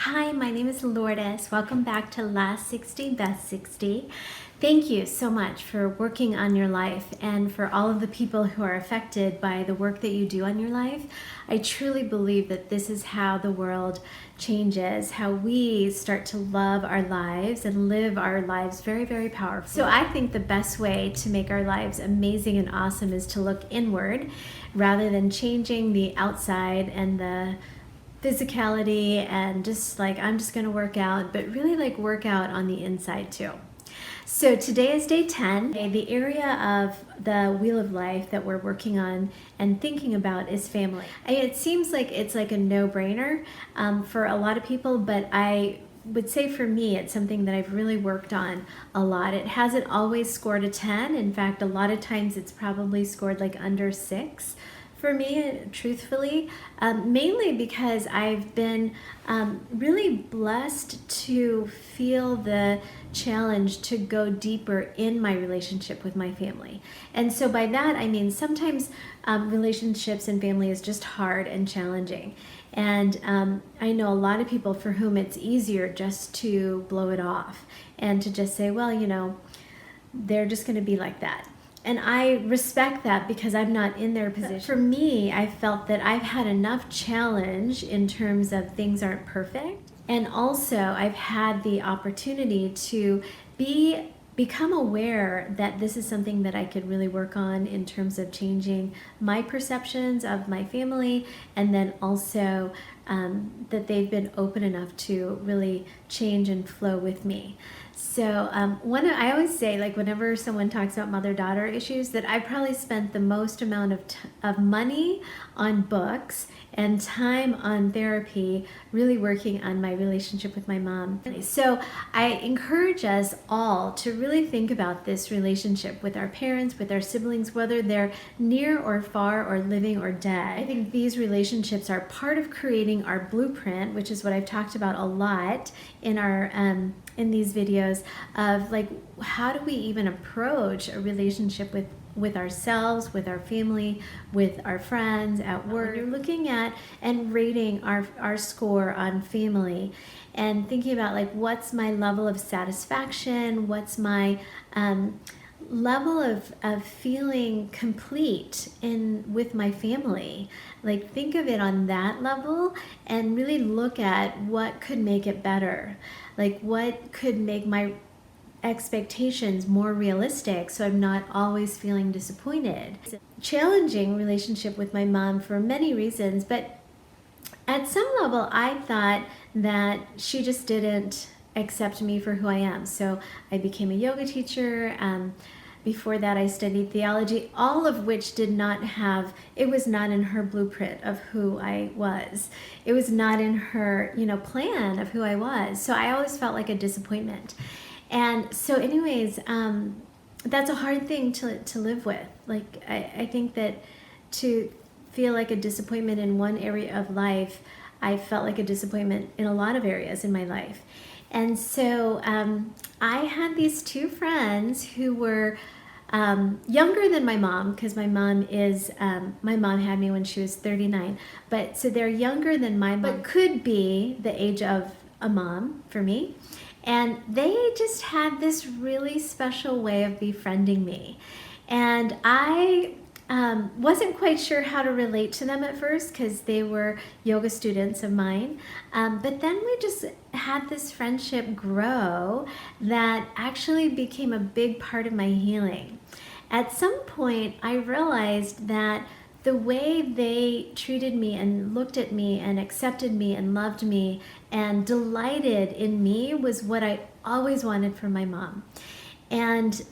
Hi, my name is Lourdes. Welcome back to Last 60, Best 60. Thank you so much for working on your life and for all of the people who are affected by the work that you do on your life. I truly believe that this is how the world changes, how we start to love our lives and live our lives very, very powerfully. So I think the best way to make our lives amazing and awesome is to look inward rather than changing the outside and the physicality and just like I'm just gonna work out, but really like work out on the inside too. So today is day 10. The area of the wheel of life that we're working on and thinking about is family. It seems like it's like a no-brainer for a lot of people, but I would say for me it's something that I've really worked on a lot. It hasn't always scored a 10. In fact, a lot of times it's probably scored like under 6 for me, truthfully, mainly because I've been really blessed to feel the challenge to go deeper in my relationship with my family. And so by that, I mean sometimes relationships and family is just hard and challenging. And I know a lot of people for whom it's easier just to blow it off and to just say, well, you know, they're just going to be like that. And I respect that because I'm not in their position. For me, I felt that I've had enough challenge in terms of things aren't perfect. And also I've had the opportunity to become aware that this is something that I could really work on in terms of changing my perceptions of my family, and then also that they've been open enough to really change and flow with me. So I always say, like whenever someone talks about mother-daughter issues, that I probably spent the most amount of money on books and time on therapy really working on my relationship with my mom. So I encourage us all to really think about this relationship with our parents, with our siblings, whether they're near or far or living or dead. I think these relationships are part of creating our blueprint, which is what I've talked about a lot in our in these videos of like how do we even approach a relationship with ourselves, with our family, with our friends, at work. You're looking at and rating our score on family and thinking about like what's my level of satisfaction, what's my level of feeling complete with my family. Like think of it on that level and really look at what could make it better. Like what could make my expectations more realistic so I'm not always feeling disappointed. It's a challenging relationship with my mom for many reasons, but at some level I thought that she just didn't accept me for who I am. So I became a yoga teacher. Before that I studied theology, all of which it was not in her blueprint of who I was. It was not in her, plan of who I was. So I always felt like a disappointment. And so anyways, that's a hard thing to live with. Like, I think that to feel like a disappointment in one area of life, I felt like a disappointment in a lot of areas in my life. And so I had these two friends who were younger than my mom, because my mom had me when she was 39. But so they're younger than my mom, but could be the age of a mom for me. And they just had this really special way of befriending me. And I wasn't quite sure how to relate to them at first because they were yoga students of mine. But then we just had this friendship grow that actually became a big part of my healing. At some point, I realized that the way they treated me and looked at me and accepted me and loved me and delighted in me was what I always wanted from my mom. And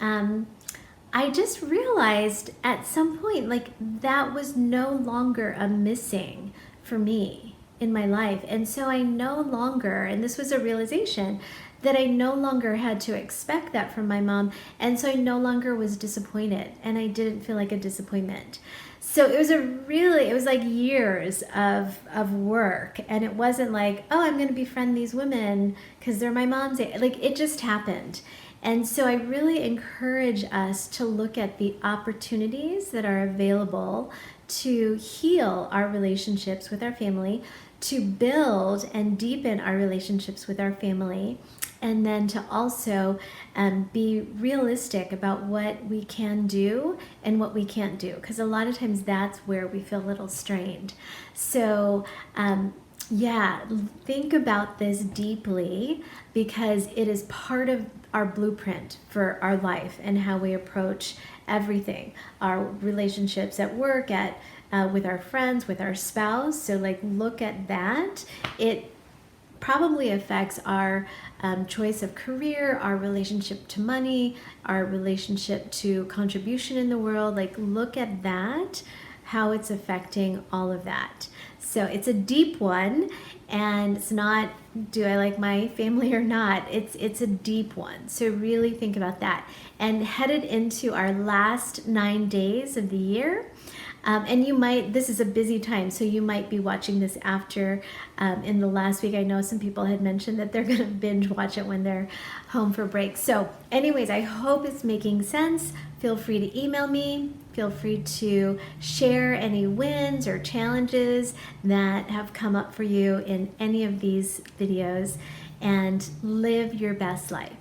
I just realized at some point, like that was no longer a missing for me in my life. And so I no longer, and this was a realization, that I no longer had to expect that from my mom. And so I no longer was disappointed, and I didn't feel like a disappointment. So it was like years of work, and it wasn't like, oh, I'm going to befriend these women because they're my mom's age. Like it just happened. And so I really encourage us to look at the opportunities that are available to heal our relationships with our family, to build and deepen our relationships with our family, and then to also be realistic about what we can do and what we can't do, because a lot of times that's where we feel a little strained. So yeah, think about this deeply, because it is part of our blueprint for our life and how we approach everything, our relationships at work, at with our friends, with our spouse. So like, look at that. It probably affects our choice of career, our relationship to money, our relationship to contribution in the world. Like, look at that, how it's affecting all of that. So it's a deep one, and it's not, do I like my family or not? It's a deep one. So really think about that. And headed into our last 9 days of the year, and you might, this is a busy time, so you might be watching this after in the last week. I know some people had mentioned that they're going to binge watch it when they're home for break. So anyways, I hope it's making sense. Feel free to email me. Feel free to share any wins or challenges that have come up for you in any of these videos, and live your best life.